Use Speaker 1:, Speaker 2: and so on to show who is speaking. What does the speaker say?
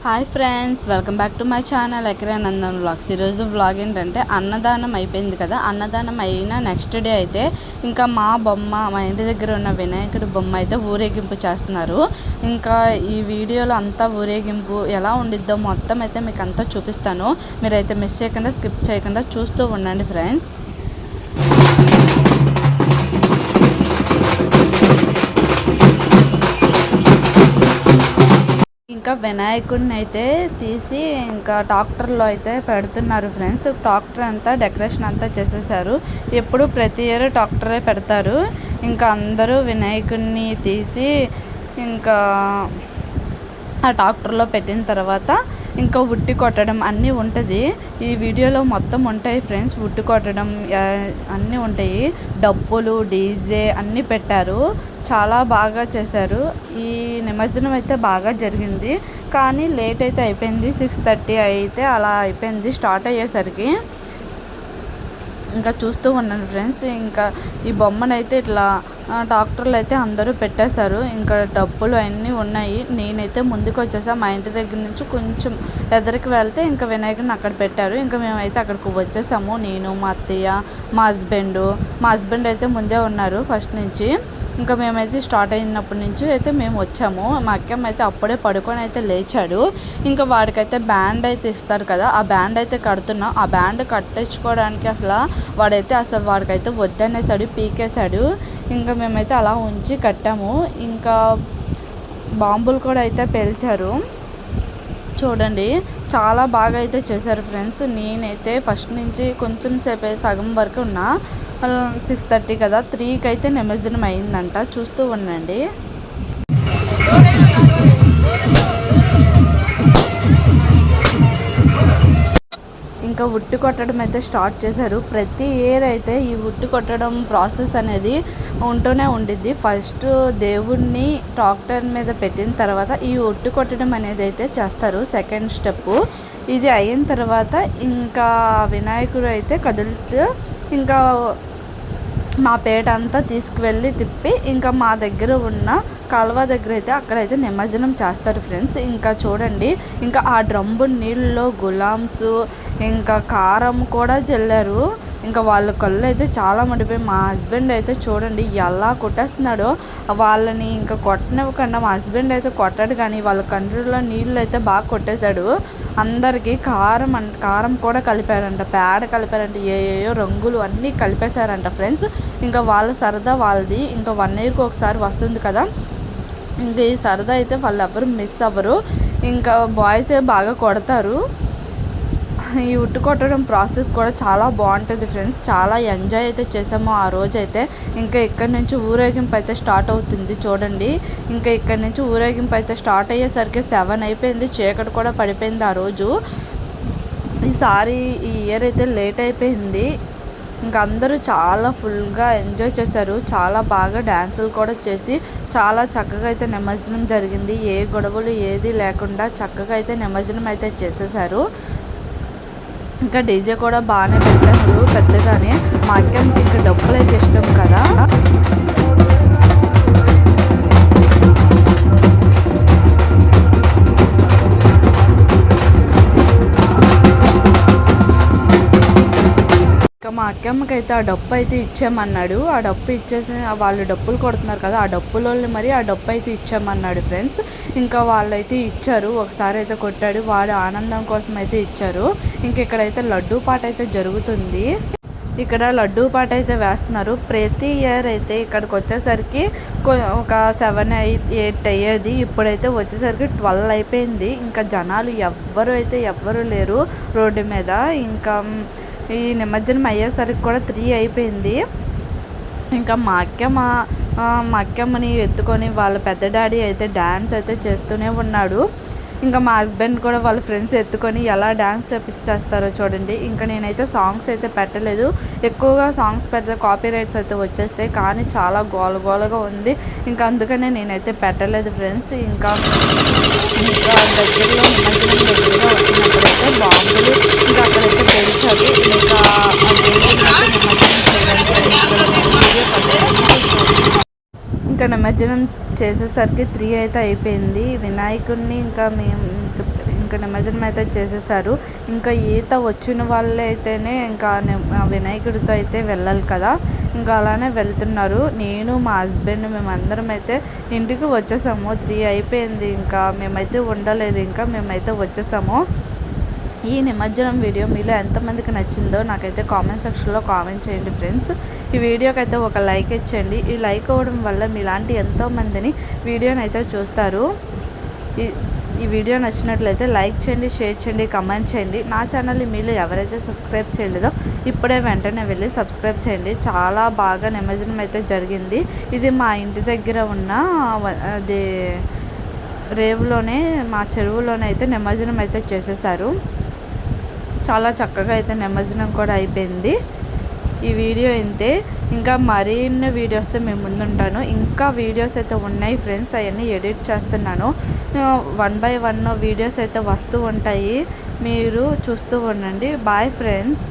Speaker 1: Hi friends, welcome back to my channel ఎకరానందన్ vlogs. ఈరోజు vlog ఏంటంటే అన్నదానం అయిపోయింది కదా. అన్నదానం అయిన నెక్స్ట్ డే అయితే ఇంకా మా ఇంటి దగ్గర ఉన్న వినాయకుడి బొమ్మ అయితే ఊరేగింపు చేస్తున్నారు. ఇంకా ఈ వీడియోలో అంతా ఊరేగింపు ఎలా ఉండిద్దో మొత్తం అయితే మీకు అంతా చూపిస్తాను. మీరైతే మిస్ చేయకుండా స్కిప్ చేయకుండా చూస్తూ ఉండండి ఫ్రెండ్స్. ఇంకా వినాయకుడిని అయితే తీసి ఇంకా ట్రాక్టర్లో అయితే పెడుతున్నారు ఫ్రెండ్స్. ట్రాక్టర్ అంతా డెకరేషన్ అంతా చేసేసారు. ఎప్పుడు ప్రతి ఇయర్ ట్రాక్టరే పెడతారు. ఇంకా అందరూ వినాయకుడిని తీసి ఇంకా ఆ ట్రాక్టర్లో పెట్టిన తర్వాత ఇంకా ఉట్టి కొట్టడం అన్నీ ఉంటుంది. ఈ వీడియోలో మొత్తం ఉంటాయి ఫ్రెండ్స్. ఉట్టి కొట్టడం అన్నీ ఉంటాయి. డప్పులు, డీజే అన్నీ పెట్టారు. చాలా బాగా చేశారు. ఈ నిమజ్జనం అయితే బాగా జరిగింది. కానీ లేట్ అయితే అయిపోయింది. 6:30 అయితే అలా అయిపోయింది స్టార్ట్ అయ్యేసరికి. ఇంకా చూస్తూ ఉన్నాను ఫ్రెండ్స్. ఇంకా ఈ బొమ్మనైతే ఇట్లా ట్రాక్టర్లు అయితే అందరూ పెట్టేశారు. ఇంకా డబ్బులు అన్నీ ఉన్నాయి. నేనైతే ముందుకు వచ్చేసా. మా ఇంటి దగ్గర నుంచి కొంచెం ఎదరికి వెళ్తే ఇంకా వినాయకుడిని అక్కడ పెట్టారు. ఇంకా మేమైతే అక్కడికి వచ్చేసాము. నేను, మా అత్తయ్య, మా హస్బెండ్ అయితే ముందే ఉన్నారు ఫస్ట్ నుంచి. ఇంకా మేమైతే స్టార్ట్ అయినప్పటి నుంచి అయితే మేము వచ్చాము. మా అక్కమ్మ అయితే అప్పుడే పడుకొని అయితే లేచాడు. ఇంకా వాడికైతే బ్యాండ్ అయితే ఇస్తారు కదా, ఆ బ్యాండ్ అయితే కడుతున్నాం. ఆ బ్యాండ్ కట్టించుకోవడానికి వాడికైతే వద్దనేసాడు, పీకేశాడు. ఇంకా మేమైతే అలా ఉంచి కట్టాము. ఇంకా బాంబులు కూడా అయితే పేల్చారు. చూడండి, చాలా బాగా అయితే చేశారు ఫ్రెండ్స్. నేనైతే ఫస్ట్ నుంచి కొంచెం సేపు సగం వరకు ఉన్నా. 6:30 కదా, 3కి అయితే నిమజ్జనం అయిందంట. చూస్తూ ఉండండి. ఇంకా ఉట్టి కొట్టడం అయితే స్టార్ట్ చేశారు. ప్రతి ఇయర్ అయితే ఈ ఉట్టి కొట్టడం ప్రాసెస్ అనేది ఉంటూనే ఉండిద్ది. ఫస్ట్ దేవుణ్ణి ట్రాక్టర్ మీద పెట్టిన తర్వాత ఈ ఉట్టి కొట్టడం అనేది అయితే చేస్తారు. సెకండ్ స్టెప్ ఇది అయిన తర్వాత ఇంకా వినాయకుడు అయితే కదులుతూ ఇంకా మా పేట అంతా తీసుకువెళ్ళి తిప్పి ఇంకా మా దగ్గర ఉన్న కాలువ దగ్గర అయితే అక్కడైతే నిమజ్జనం చేస్తారు ఫ్రెండ్స్. ఇంకా చూడండి, ఇంకా ఆ డ్రమ్ము నీళ్ళలో గులామ్స్ ఇంకా కారం కూడా జల్లారు. ఇంకా వాళ్ళ కళ్ళు అయితే చాలా మండిపోయి, మా హస్బెండ్ అయితే చూడండి ఎలా కొట్టేస్తున్నాడో. వాళ్ళని ఇంకా కొట్టనివ్వకుండా మా హస్బెండ్ అయితే కొట్టాడు, కానీ వాళ్ళ కంట్రీలో నీళ్ళు అయితే బాగా కొట్టేశాడు. అందరికీ కారం కూడా కలిపారంట, పేడ కలిపారంట, ఏయో రంగులు అన్నీ కలిపేశారంట ఫ్రెండ్స్. ఇంకా వాళ్ళ సరదా వాళ్ళది. ఇంకా 1 ఇయర్కి ఒకసారి వస్తుంది కదా. ఇంకా ఈ సరదా అయితే వాళ్ళు ఎవరు మిస్ అవ్వరు. ఇంకా బాయ్స్ బాగా కొడతారు. ఈ ఉట్టు కొట్టడం ప్రాసెస్ కూడా చాలా బాగుంటుంది ఫ్రెండ్స్. చాలా ఎంజాయ్ అయితే చేసాము ఆ రోజైతే. ఇంకా ఇక్కడ నుంచి ఊరేగింపు అయితే స్టార్ట్ అవుతుంది చూడండి. ఇంకా ఇక్కడ నుంచి ఊరేగింపు అయితే స్టార్ట్ అయ్యేసరికి 7 అయిపోయింది. చీకటి కూడా పడిపోయింది ఆ రోజు. ఈ ఇయర్ అయితే లేట్ అయిపోయింది. ఇంకా అందరూ చాలా ఫుల్గా ఎంజాయ్ చేశారు. చాలా బాగా డ్యాన్సులు కూడా చేసి చాలా చక్కగా అయితే నిమజ్జనం జరిగింది. ఏ గొడవలు ఏది లేకుండా చక్కగా అయితే నిమజ్జనం అయితే చేసేసారు. ఇంకా డీజే కూడా బాగానే పెట్టారు పెద్దగానే. మా అక్కకి ఇంకా డబ్బులు అయితే ఇష్టం కదా. మా అక్కమ్మకైతే ఆ డప్పు అయితే ఇచ్చామన్నాడు. ఆ డప్పు ఇచ్చేసి వాళ్ళు డప్పులు కొడుతున్నారు కదా, ఆ డప్పులోళ్ళు మరి ఆ డప్పు అయితే ఇచ్చామన్నాడు ఫ్రెండ్స్. ఇంకా వాళ్ళైతే ఇచ్చారు. ఒకసారి అయితే కొట్టాడు, వాడు ఆనందం కోసం అయితే ఇచ్చారు. ఇంక ఇక్కడైతే లడ్డూ పాట అయితే జరుగుతుంది. ఇక్కడ లడ్డూ పాట అయితే వేస్తున్నారు. ప్రతి ఇయర్ అయితే ఇక్కడికి వచ్చేసరికి ఒక 7, 8 అయ్యేది. ఇప్పుడైతే వచ్చేసరికి 12 అయిపోయింది. ఇంకా జనాలు ఎవ్వరు లేరు రోడ్డు మీద. ఇంకా ఈ నిమజ్జనం అయ్యేసరికి కూడా 3 అయిపోయింది. ఇంకా మా అక్కమ్మని ఎత్తుకొని వాళ్ళ పెద్ద డాడీ అయితే డ్యాన్స్ అయితే చేస్తూనే ఉన్నాడు. ఇంకా మా హస్బెండ్ కూడా వాళ్ళ ఫ్రెండ్స్ ఎత్తుకొని ఎలా డ్యాన్స్ చేస్తారో చూడండి. ఇంకా నేనైతే సాంగ్స్ అయితే పెట్టలేదు. ఎక్కువగా సాంగ్స్ పెడితే కాపీ రైట్స్ అయితే వచ్చేస్తాయి. కానీ చాలా గోలగా ఉంది. ఇంకా అందుకనే నేనైతే పెట్టలేదు ఫ్రెండ్స్. ఇంకా దగ్గరలో నిమజ్జనం దగ్గరగా వచ్చినప్పుడైతే బాంబులు ఇంకా అక్కడైతే పేల్చారు. ఇంకా ఇంకా నిమజ్జనం చేసేసరికి 3 అయితే అయిపోయింది. వినాయకుడిని ఇంకా ఇంకా నిమజ్జనం అయితే చేసేసారు. ఇంకా ఈత వచ్చిన వాళ్ళైతేనే ఇంకా వినాయకుడితో అయితే వెళ్ళాలి కదా, ఇంకా అలానే వెళ్తున్నారు. నేను మా హస్బెండ్ మేమందరం అయితే ఇంటికి వచ్చేసాము. 3 అయిపోయింది. ఇంకా మేమైతే ఉండలేదు, ఇంకా మేమైతే వచ్చేసాము. ఈ నిమజ్జనం వీడియో మీలో ఎంతమందికి నచ్చిందో నాకైతే కామెంట్ సెక్షన్లో కామెంట్ చేయండి ఫ్రెండ్స్. ఈ వీడియోకి అయితే ఒక లైక్ ఇచ్చేయండి. ఈ లైక్ అవ్వడం వల్ల మీలాంటి ఎంతోమందిని వీడియోని అయితే చూస్తారు. ఈ వీడియో నచ్చినట్లయితే లైక్ చేయండి, షేర్ చేయండి, కామెంట్ చేయండి. నా ఛానల్ని మీలో ఎవరైతే సబ్స్క్రైబ్ చేయలేదో ఇప్పుడే వెంటనే వెళ్ళి సబ్స్క్రైబ్ చేయండి. చాలా బాగా నిమజ్జనం అయితే జరిగింది. ఇది మా ఇంటి దగ్గర ఉన్న అది రేవులోనే, మా చెరువులోనే అయితే నిమజ్జనం అయితే చేసేసారు. చాలా చక్కగా అయితే నిమజ్జనం కూడా అయిపోయింది. ఈ వీడియో ఇంతే. ఇంకా మరిన్ని వీడియోస్తో మేము ముందుంటాను. ఇంకా వీడియోస్ అయితే ఉన్నాయి ఫ్రెండ్స్, అవన్నీ ఎడిట్ చేస్తున్నాను. 1 by 1 వీడియోస్ అయితే వస్తూ ఉంటాయి, మీరు చూస్తూ ఉండండి. Bye friends.